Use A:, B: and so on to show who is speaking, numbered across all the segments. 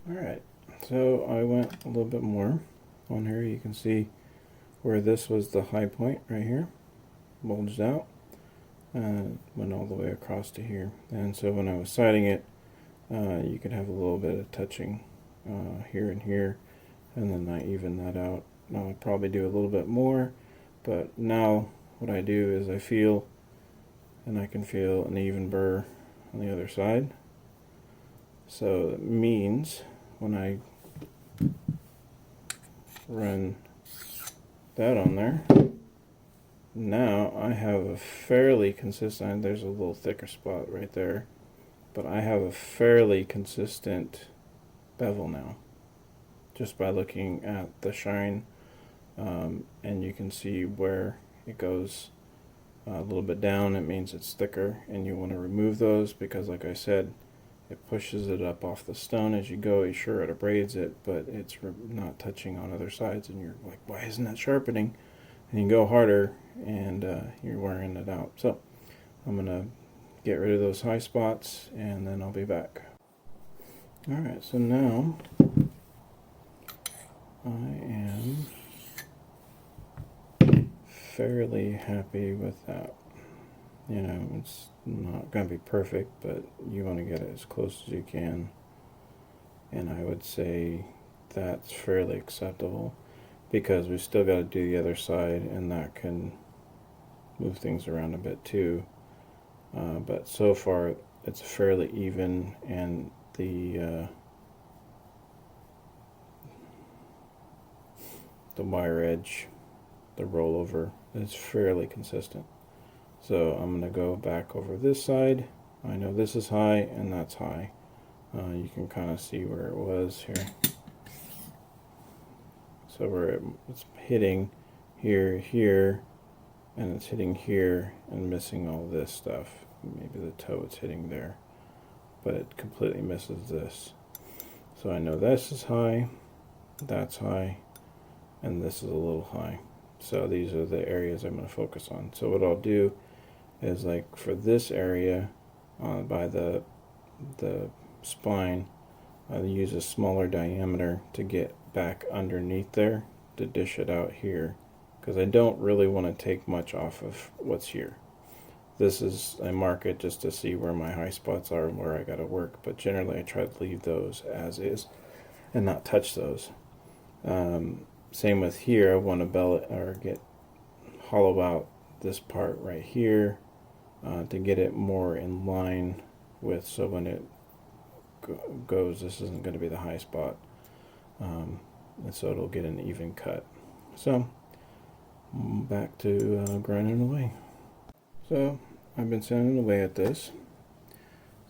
A: Alright, so I went a little bit more on here. You can see where this was the high point right here, bulged out, and went all the way across to here. And so when I was siding it, you could have a little bit of touching here and here, and then I even that out. Now I'd probably do a little bit more, but now what I do is I feel, and I can feel an even burr on the other side. So it means when I run that on there, now I have a fairly consistent, there's a little thicker spot right there, but I have a fairly consistent bevel now, just by looking at the shine, and you can see where it goes a little bit down. It means it's thicker, and you want to remove those because, like I said, it pushes it up off the stone as you go. Sure, it abrades it, but it's not touching on other sides, and you're like, why isn't that sharpening? And you go harder, and you're wearing it out. So I'm going to get rid of those high spots, and then I'll be back. Alright, so now I am fairly happy with that. You know, it's not going to be perfect, but you want to get it as close as you can. And I would say that's fairly acceptable because we still got to do the other side, and that can move things around a bit too. But so far it's fairly even, and the wire edge, the rollover, is fairly consistent. So I'm going to go back over this side. I know this is high and that's high. You can kind of see where it was here. So where it's hitting here, here, and it's hitting here and missing all this stuff. Maybe the toe it's hitting there, but it completely misses this. So I know this is high, that's high, and this is a little high. So these are the areas I'm going to focus on. So what I'll do is, like for this area by the spine, I'll use a smaller diameter to get back underneath there to dish it out here, because I don't really want to take much off of what's here. This is, I mark it just to see where my high spots are and where I got to work, but generally I try to leave those as is and not touch those. Same with here. I want to bell it or get hollow out this part right here to get it more in line with, so when it goes, this isn't going to be the high spot, and so it'll get an even cut. So back to grinding away. So I've been sanding away at this.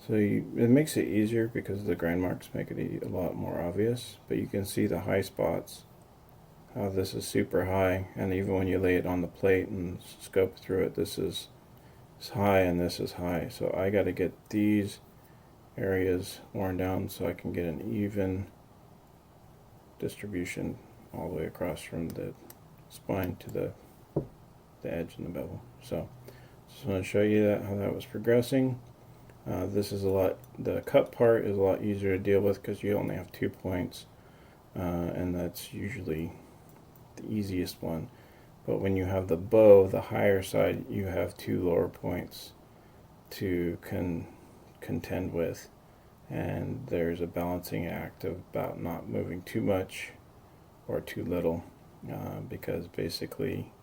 A: So it makes it easier because the grind marks make it a lot more obvious, but you can see the high spots, how this is super high, and even when you lay it on the plate and scope through it, this is high and this is high. So I got to get these areas worn down so I can get an even distribution all the way across from the spine to the edge and the bevel. So just want to show you that how that was progressing. This is the cut part is a lot easier to deal with because you only have 2 points, and that's usually the easiest one. But when you have the bow, the higher side, you have 2 lower points to contend with, and there's a balancing act about not moving too much or too little, because basically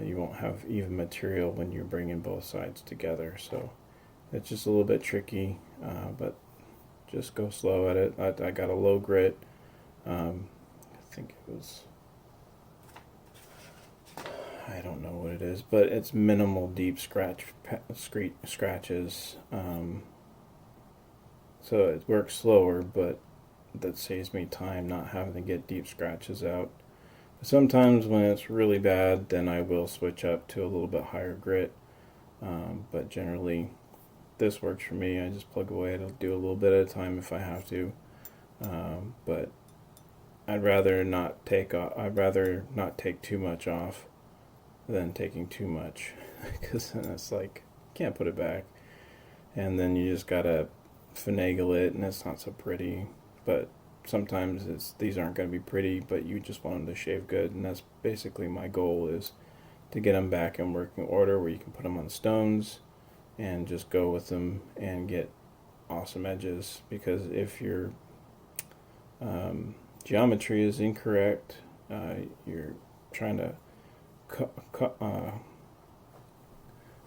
A: you won't have even material when you're bringing both sides together. So it's just a little bit tricky, but just go slow at it. I got a low grit. I think it was, I don't know what it is, but it's minimal deep scratches. So it works slower, but that saves me time not having to get deep scratches out. Sometimes when it's really bad, then I will switch up to a little bit higher grit, but generally this works for me. I just plug away. It'll do a little bit at a time if I have to, but I'd rather not take too much off than taking too much, because then it's like can't put it back, and then you just gotta finagle it, and it's not so pretty. but sometimes these aren't going to be pretty, but you just want them to shave good, and that's basically my goal, is to get them back in working order where you can put them on stones and just go with them and get awesome edges. Because if your geometry is incorrect, you're trying to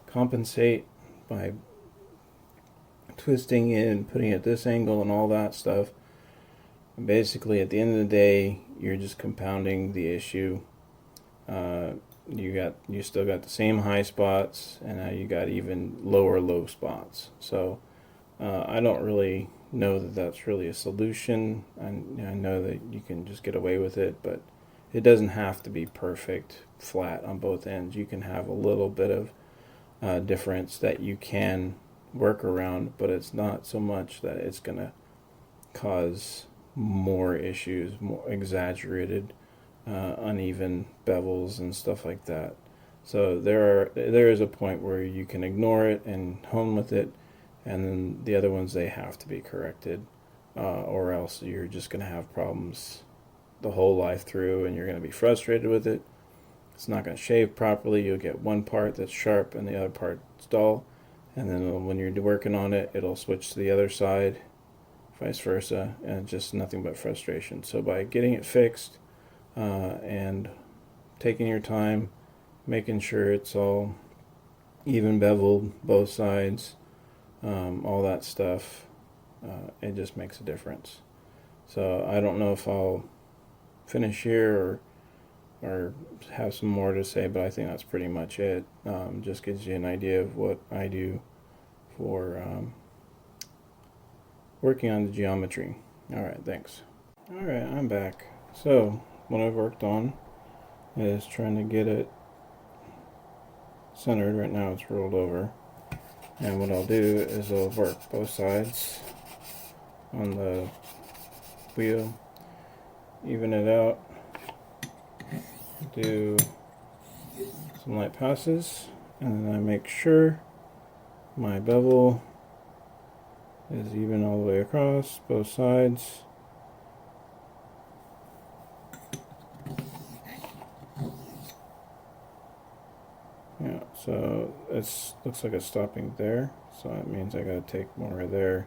A: compensate by twisting it and putting it at this angle and all that stuff. And basically, at the end of the day, you're just compounding the issue. You still got the same high spots, and now you got even lower low spots. So I don't really know that that's really a solution. I know that you can just get away with it, but it doesn't have to be perfect flat on both ends. You can have a little bit of difference that you can work around, but it's not so much that it's going to cause more issues, more exaggerated uneven bevels and stuff like that. So there is a point where you can ignore it and hone with it, and then the other ones, they have to be corrected, or else you're just going to have problems the whole life through, and you're going to be frustrated with it. It's not going to shave properly. You'll get one part that's sharp and the other part's dull, and then when you're working on it, it'll switch to the other side, vice versa, and just nothing but frustration. So by getting it fixed and taking your time, making sure it's all even beveled, both sides, all that stuff, it just makes a difference. So I don't know if I'll finish here or have some more to say, but I think that's pretty much it. Just gives you an idea of what I do for working on the geometry. Alright, thanks. Alright, I'm back. So what I've worked on is trying to get it centered. Right now it's rolled over, and what I'll do is I'll work both sides on the wheel, even it out, do some light passes, and then I make sure my bevel is even all the way across both sides. Yeah, so it looks like it's stopping there, so that means I gotta take more there,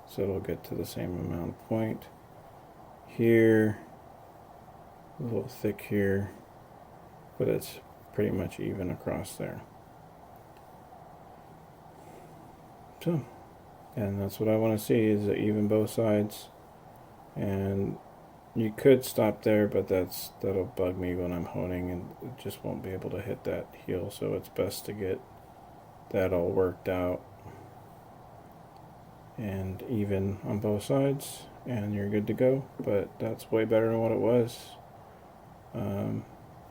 A: so it'll get to the same amount of point. Here, a little thick here, but it's pretty much even across there. So, and that's what I want to see, is even both sides. And you could stop there, but that'll bug me when I'm honing, and it just won't be able to hit that heel. So it's best to get that all worked out and even on both sides, and you're good to go. But that's way better than what it was.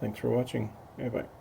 A: Thanks for watching. Bye bye.